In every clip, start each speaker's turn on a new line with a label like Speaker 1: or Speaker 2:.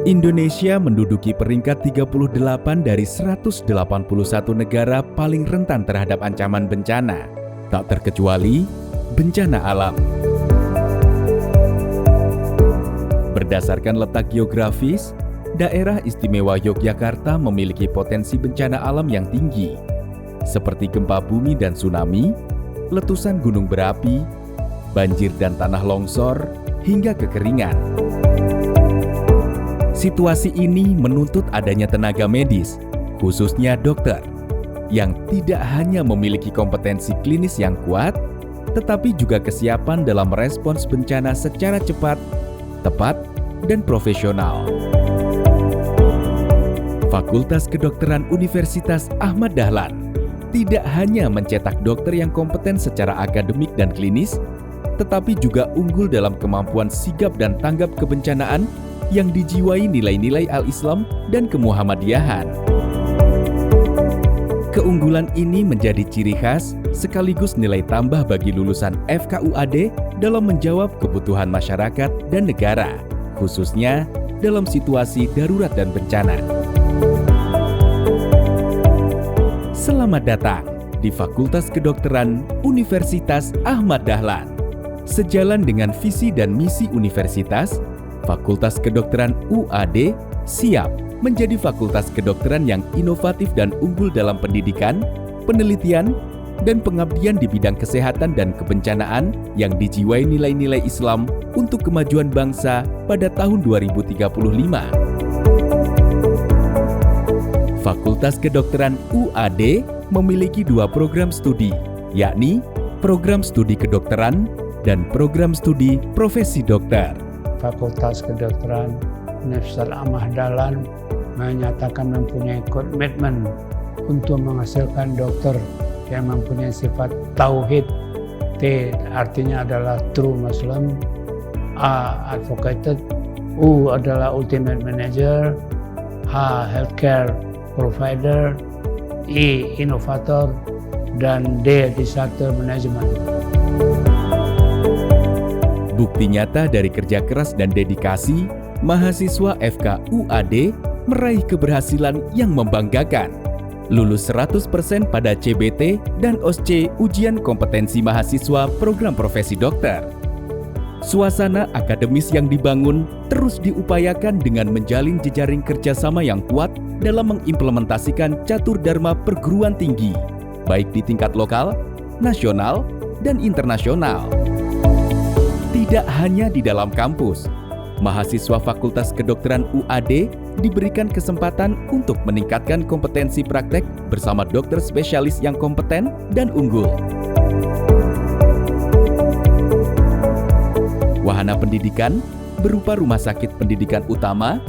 Speaker 1: Indonesia menduduki peringkat 38 dari 181 negara paling rentan terhadap ancaman bencana, tak terkecuali bencana alam. Berdasarkan letak geografis, daerah istimewa Yogyakarta memiliki potensi bencana alam yang tinggi, seperti gempa bumi dan tsunami, letusan gunung berapi, banjir dan tanah longsor, hingga kekeringan. Situasi ini menuntut adanya tenaga medis, khususnya dokter, yang tidak hanya memiliki kompetensi klinis yang kuat, tetapi juga kesiapan dalam merespons bencana secara cepat, tepat, dan profesional. Fakultas Kedokteran Universitas Ahmad Dahlan tidak hanya mencetak dokter yang kompeten secara akademik dan klinis, tetapi juga unggul dalam kemampuan sigap dan tanggap kebencanaan yang dijiwai nilai-nilai al-Islam dan kemuhammadiyahan. Keunggulan ini menjadi ciri khas sekaligus nilai tambah bagi lulusan FKUAD dalam menjawab kebutuhan masyarakat dan negara, khususnya dalam situasi darurat dan bencana. Selamat datang di Fakultas Kedokteran Universitas Ahmad Dahlan. Sejalan dengan visi dan misi universitas, Fakultas Kedokteran UAD siap menjadi fakultas kedokteran yang inovatif dan unggul dalam pendidikan, penelitian, dan pengabdian di bidang kesehatan dan kebencanaan yang dijiwai nilai-nilai Islam untuk kemajuan bangsa pada tahun 2035. Fakultas Kedokteran UAD memiliki 2 program studi, yakni Program Studi Kedokteran dan Program Studi Profesi Dokter.
Speaker 2: Fakultas Kedokteran Universitas Ahmad Dahlan menyatakan mempunyai komitmen untuk menghasilkan dokter yang mempunyai sifat tauhid. T artinya adalah true Muslim, A advocated, U adalah ultimate manager, H healthcare provider, E inovator, dan D disaster management.
Speaker 1: Bukti nyata dari kerja keras dan dedikasi, mahasiswa FKUAD meraih keberhasilan yang membanggakan. Lulus 100% pada CBT dan OSCE ujian kompetensi mahasiswa program profesi dokter. Suasana akademis yang dibangun terus diupayakan dengan menjalin jejaring kerjasama yang kuat dalam mengimplementasikan catur dharma perguruan tinggi, baik di tingkat lokal, nasional, dan internasional. Tidak hanya di dalam kampus, mahasiswa Fakultas Kedokteran UAD diberikan kesempatan untuk meningkatkan kompetensi praktek bersama dokter spesialis yang kompeten dan unggul. Wahana pendidikan berupa rumah sakit pendidikan utama,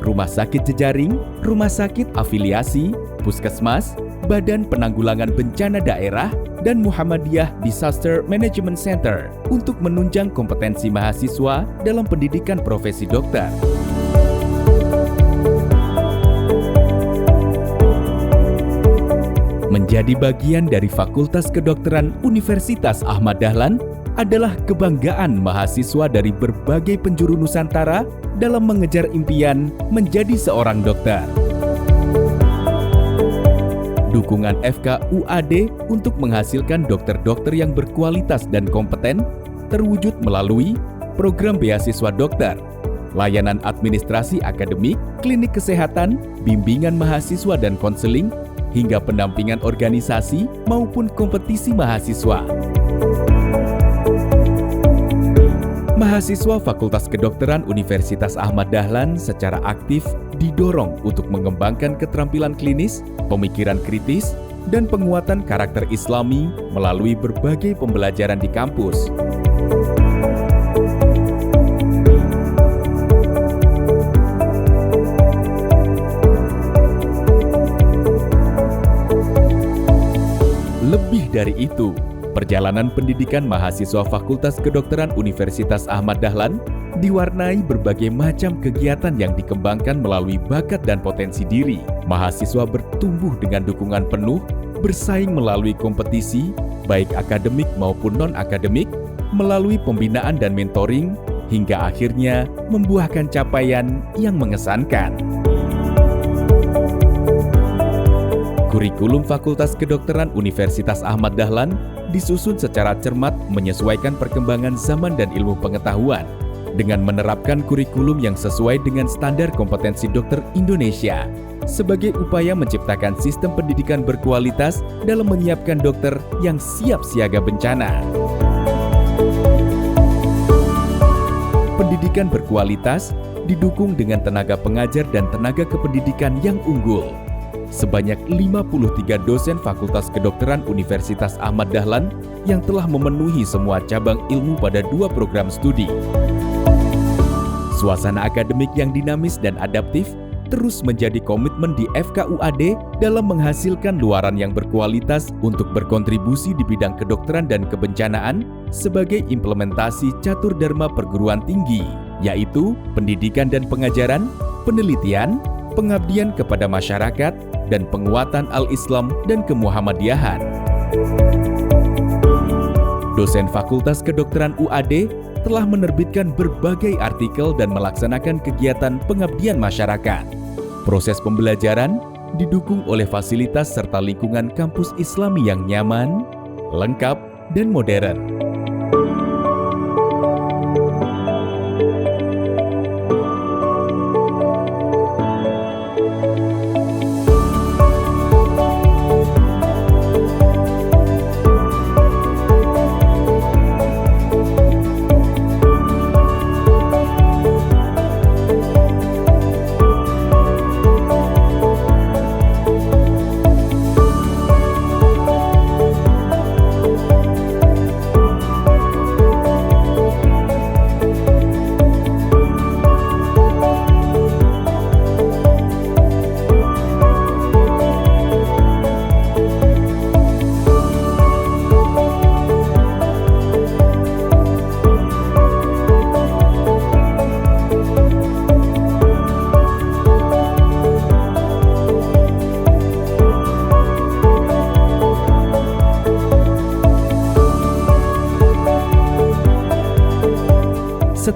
Speaker 1: rumah sakit jejaring, rumah sakit afiliasi, puskesmas, Badan Penanggulangan Bencana Daerah, dan Muhammadiyah Disaster Management Center untuk menunjang kompetensi mahasiswa dalam pendidikan profesi dokter. Menjadi bagian dari Fakultas Kedokteran Universitas Ahmad Dahlan adalah kebanggaan mahasiswa dari berbagai penjuru Nusantara dalam mengejar impian menjadi seorang dokter. Dukungan FKUAD untuk menghasilkan dokter-dokter yang berkualitas dan kompeten terwujud melalui program beasiswa dokter, layanan administrasi akademik, klinik kesehatan, bimbingan mahasiswa dan konseling, hingga pendampingan organisasi maupun kompetisi mahasiswa. Mahasiswa Fakultas Kedokteran Universitas Ahmad Dahlan secara aktif didorong untuk mengembangkan keterampilan klinis, pemikiran kritis, dan penguatan karakter Islami melalui berbagai pembelajaran di kampus. Lebih dari itu, perjalanan pendidikan mahasiswa Fakultas Kedokteran Universitas Ahmad Dahlan diwarnai berbagai macam kegiatan yang dikembangkan melalui bakat dan potensi diri. Mahasiswa bertumbuh dengan dukungan penuh, bersaing melalui kompetisi, baik akademik maupun non-akademik, melalui pembinaan dan mentoring, hingga akhirnya membuahkan capaian yang mengesankan. Kurikulum Fakultas Kedokteran Universitas Ahmad Dahlan disusun secara cermat menyesuaikan perkembangan zaman dan ilmu pengetahuan dengan menerapkan kurikulum yang sesuai dengan standar kompetensi dokter Indonesia sebagai upaya menciptakan sistem pendidikan berkualitas dalam menyiapkan dokter yang siap siaga bencana. Pendidikan berkualitas didukung dengan tenaga pengajar dan tenaga kependidikan yang unggul. Sebanyak 53 dosen Fakultas Kedokteran Universitas Ahmad Dahlan yang telah memenuhi semua cabang ilmu pada 2 program studi. Suasana akademik yang dinamis dan adaptif terus menjadi komitmen di FKUAD dalam menghasilkan luaran yang berkualitas untuk berkontribusi di bidang kedokteran dan kebencanaan sebagai implementasi catur dharma perguruan tinggi, yaitu pendidikan dan pengajaran, penelitian, pengabdian kepada masyarakat, dan penguatan al-Islam dan kemuhammadiyahan. Dosen Fakultas Kedokteran UAD telah menerbitkan berbagai artikel dan melaksanakan kegiatan pengabdian masyarakat. Proses pembelajaran didukung oleh fasilitas serta lingkungan kampus Islami yang nyaman, lengkap, dan modern.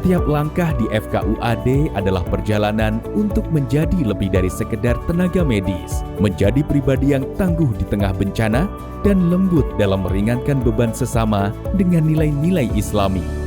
Speaker 1: Setiap langkah di FKUAD adalah perjalanan untuk menjadi lebih dari sekedar tenaga medis, menjadi pribadi yang tangguh di tengah bencana dan lembut dalam meringankan beban sesama dengan nilai-nilai Islami.